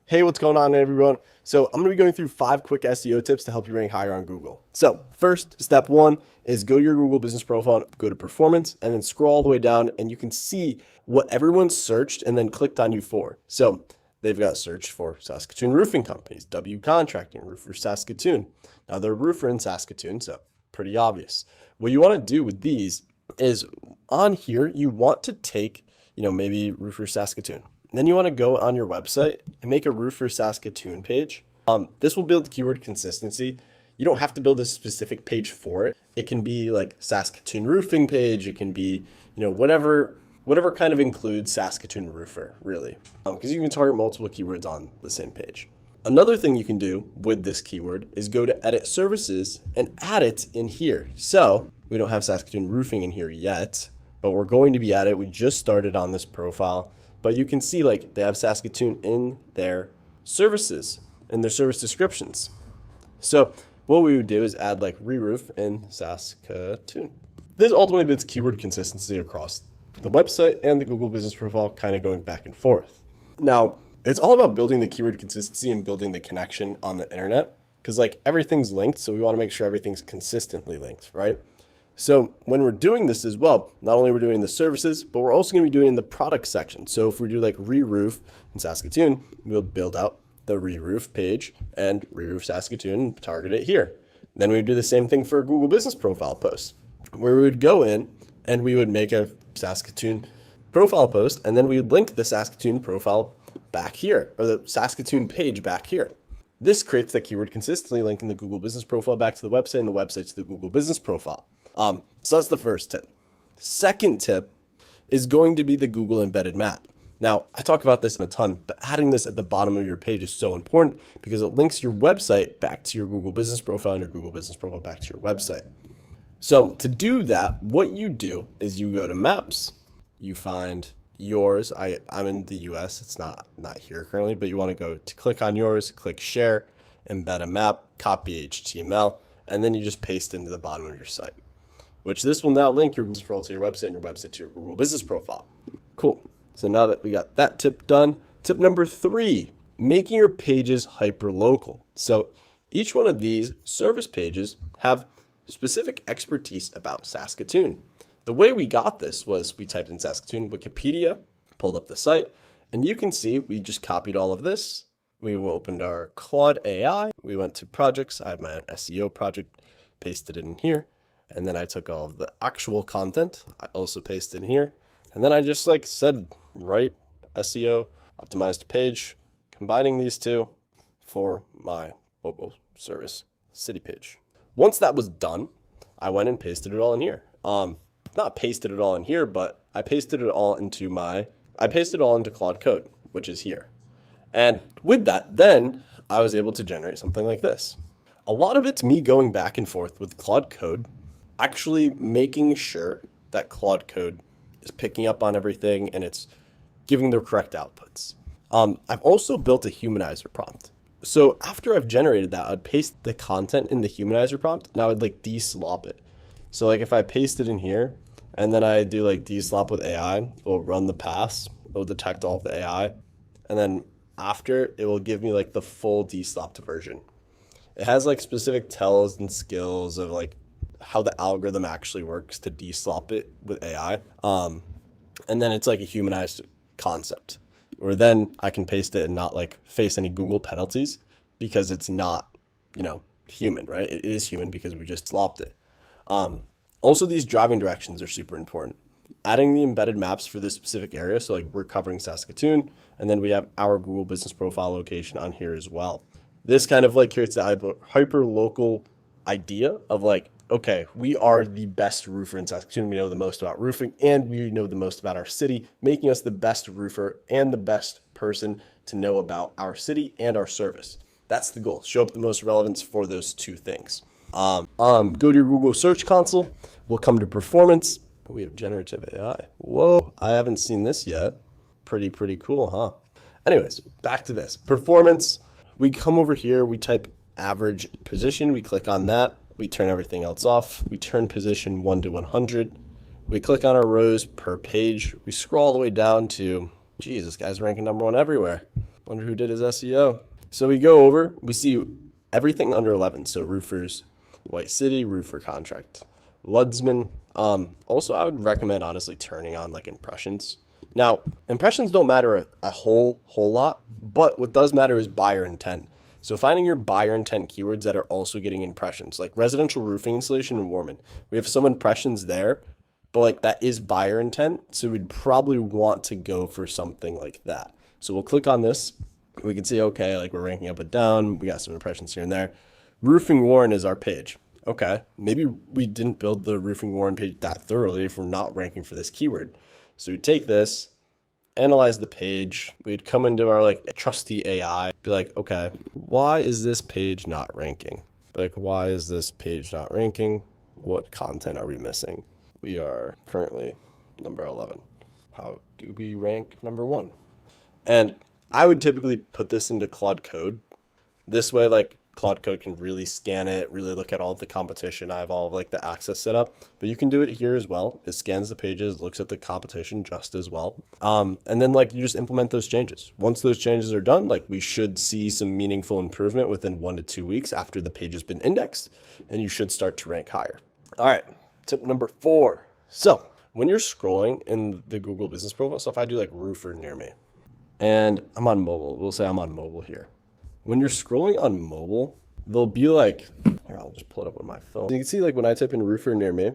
Hey, what's going on, everyone? So I'm going to be going through 5 quick SEO tips to help you rank higher on Google. So first, step 1 is go to your Google business profile, go to performance, and then scroll all the way down, and you can see what everyone searched and then clicked on you for. So they've got search for Saskatoon roofing companies, W Contracting, Roofer Saskatoon. Now they're a roofer in Saskatoon, so pretty obvious. What you want to do with these is on here, you want to take, maybe Roofer Saskatoon. Then you want to go on your website and make a Roofer Saskatoon page. This will build keyword consistency. You don't have to build a specific page for it. It can be like Saskatoon roofing page. It can be, whatever kind of includes Saskatoon roofer, really, because you can target multiple keywords on the same page. Another thing you can do with this keyword is go to edit services and add it in here. So we don't have Saskatoon roofing in here yet, but we're going to be at it. We just started on this profile. But you can see they have Saskatoon in their services, in their service descriptions. So what we would do is add re-roof in Saskatoon. This ultimately builds keyword consistency across the website and the Google business profile, kind of going back and forth. Now, it's all about building the keyword consistency and building the connection on the internet, because everything's linked. So we want to make sure everything's consistently linked, right? So when we're doing this as well, not only we're doing the services, but we're also going to be doing the product section. So if we do re-roof in Saskatoon, we'll build out the re-roof page and re-roof Saskatoon and target it here. Then we would do the same thing for a Google business profile post, where we would go in and we would make a Saskatoon profile post, and then we would link the Saskatoon profile back here, or the Saskatoon page back here. This creates that keyword consistently, linking the Google business profile back to the website and the website to the Google business profile. So that's the first tip. Second tip is going to be the Google embedded map. Now, I talk about this in a ton, but adding this at the bottom of your page is so important because it links your website back to your Google business profile and your Google business profile back to your website. So to do that, what you do is you go to maps, you find yours. I'm in the US, it's not here currently, but you want to go to click on yours, click share, embed a map, copy HTML, and then you just paste into the bottom of your site, which this will now link your business profile to your website and your website to your Google business profile. Cool. So now that we got that tip done, tip number 3, making your pages hyper-local. So each one of these service pages have specific expertise about Saskatoon. The way we got this was we typed in Saskatoon Wikipedia, pulled up the site, and you can see we just copied all of this. We opened our Claude AI. We went to projects. I have my SEO project, pasted it in here. And then I took all of the actual content. I also pasted in here. And then I just said, write SEO, optimized page, combining these two for my local service city page. Once that was done, I went and pasted it all in here. Not pasted it all in here, but I pasted it all into Claude Code, which is here. And with that, then I was able to generate something like this. A lot of it's me going back and forth with Claude Code, actually making sure that Claude Code is picking up on everything and it's giving the correct outputs. I've also built a humanizer prompt. So after I've generated that, I'd paste the content in the humanizer prompt and I would de-slop it. So if I paste it in here and then I do de-slop with AI, it will run the pass, it will detect all of the AI, and then after it will give me the full de-slopped version. It has specific tells and skills of how the algorithm actually works to de-slop it with AI. And then it's a humanized concept where then I can paste it and not face any Google penalties because it's not, human, right? It is human because we just slopped it. Also, these driving directions are super important. Adding the embedded maps for this specific area. So we're covering Saskatoon, and then we have our Google business profile location on here as well. This kind of creates the hyper local idea of okay, we are the best roofer in Saskatoon. We know the most about roofing and we know the most about our city, making us the best roofer and the best person to know about our city and our service. That's the goal. Show up the most relevance for those two things. Go to your Google Search Console. We'll come to performance. We have generative AI. Whoa, I haven't seen this yet. Pretty cool, huh? Anyways, back to this. Performance. We come over here, we type average position. We click on that. We turn everything else off. We turn position 1 to 100. We click on our rows per page. We scroll all the way down to, geez, this guy's ranking number 1 everywhere. Wonder who did his SEO. So we go over, we see everything under 11. So roofers, White City, roofer contract, Ludsman. Also, I would recommend honestly turning on like impressions. Now, impressions don't matter a whole lot, but what does matter is buyer intent. So finding your buyer intent keywords that are also getting impressions, like residential roofing installation in Warman. We have some impressions there, but like that is buyer intent. So we'd probably want to go for something like that. So we'll click on this. We can see, okay, like we're ranking up and down. We got some impressions here and there. Roofing Warren is our page. Okay, maybe we didn't build the Roofing Warren page that thoroughly if we're not ranking for this keyword. So we take this, analyze the page. We'd come into our like trusty AI, be like, okay, why is this page not ranking? Like, why is this page not ranking? What content are we missing? We are currently number 11. How do we rank number 1? And I would typically put this into Claude Code. This way, like Claude Code can really scan it, really look at all of the competition. I have all of like the access set up, but you can do it here as well. It scans the pages, looks at the competition just as well. And then like you just implement those changes. Once those changes are done, like we should see some meaningful improvement within 1 to 2 weeks after the page has been indexed, and you should start to rank higher. All right, tip number 4. So when you're scrolling in the Google business profile, so if I do like roofer near me and I'm on mobile, we'll say I'm on mobile here. When you're scrolling on mobile, they'll be like, here, I'll just pull it up on my phone. You can see like when I type in roofer near me,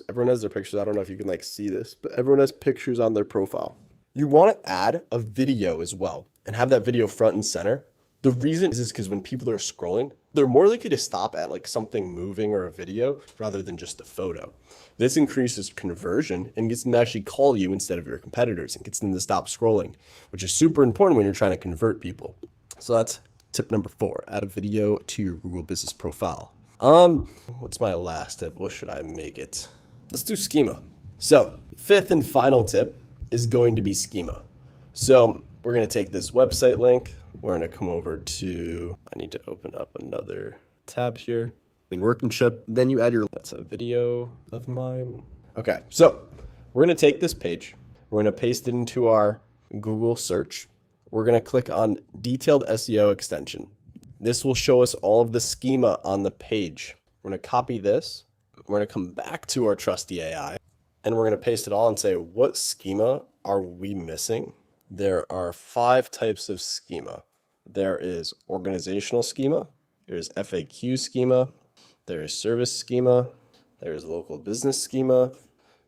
everyone has their pictures. I don't know if you can like see this, but everyone has pictures on their profile. You want to add a video as well and have that video front and center. The reason is because when people are scrolling, they're more likely to stop at like something moving or a video rather than just a photo. This increases conversion and gets them to actually call you instead of your competitors and gets them to stop scrolling, which is super important when you're trying to convert people. So that's tip number 4, add a video to your Google business profile. What's my last tip? What should I make it? Let's do schema. So 5th and final tip is going to be schema. So we're going to take this website link. We're going to come over to, I need to open up another tab here. Workmanship. Then you add your, that's a video of mine. Okay. So we're going to take this page. We're going to paste it into our Google search. We're going to click on detailed SEO extension. This will show us all of the schema on the page. We're going to copy this. We're going to come back to our trusty AI and we're going to paste it all and say, what schema are we missing? There are 5 types of schema. There is organizational schema. There's FAQ schema. There is service schema. There is local business schema.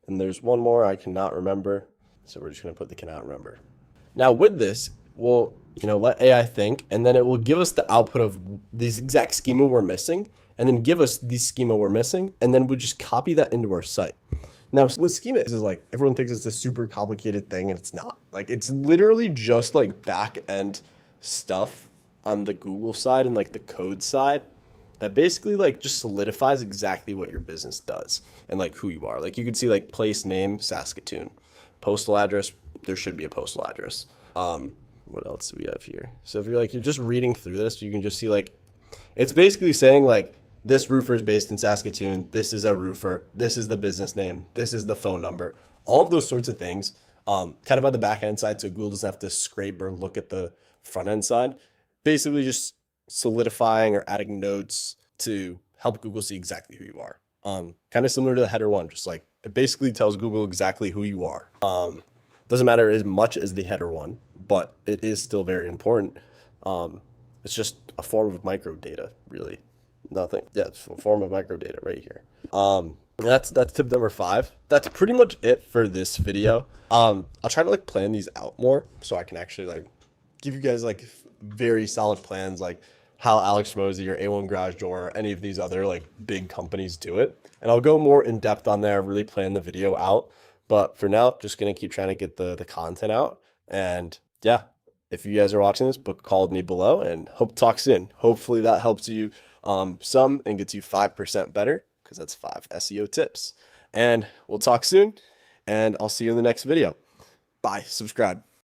And there's one more I cannot remember. So we're just going to put the cannot remember. Now with this, we'll, let AI think, and then it will give us the output of these exact schema we're missing, and then give us the schema we're missing, and then we'll just copy that into our site. Now, what schema is like, everyone thinks it's a super complicated thing, and it's not. Like, it's literally just like back end stuff on the Google side and like the code side that basically like just solidifies exactly what your business does and like who you are. Like you can see like place name, Saskatoon, postal address, there should be a postal address. What else do we have here? So if you're just reading through this, you can just see like, it's basically saying like, this roofer is based in Saskatoon. This is a roofer. This is the business name. This is the phone number. All of those sorts of things, kind of on the back end side. So Google doesn't have to scrape or look at the front end side. Basically just solidifying or adding notes to help Google see exactly who you are. Kind of similar to the header one, just like it basically tells Google exactly who you are. Doesn't matter as much as the header one, but it is still very important. It's just a form of micro data, really. Nothing. Yeah, it's a form of micro data right here. That's tip number 5. That's pretty much it for this video. I'll try to like plan these out more so I can actually like give you guys like very solid plans, like how Alex Mosey or A1 Garage Door or any of these other like big companies do it. And I'll go more in depth on there, really plan the video out. But for now, just going to keep trying to get the content out. And yeah, if you guys are watching this, book called me below and hope to talk soon. Hopefully that helps you some and gets you 5% better, because that's 5 SEO tips. And we'll talk soon, and I'll see you in the next video. Bye. Subscribe.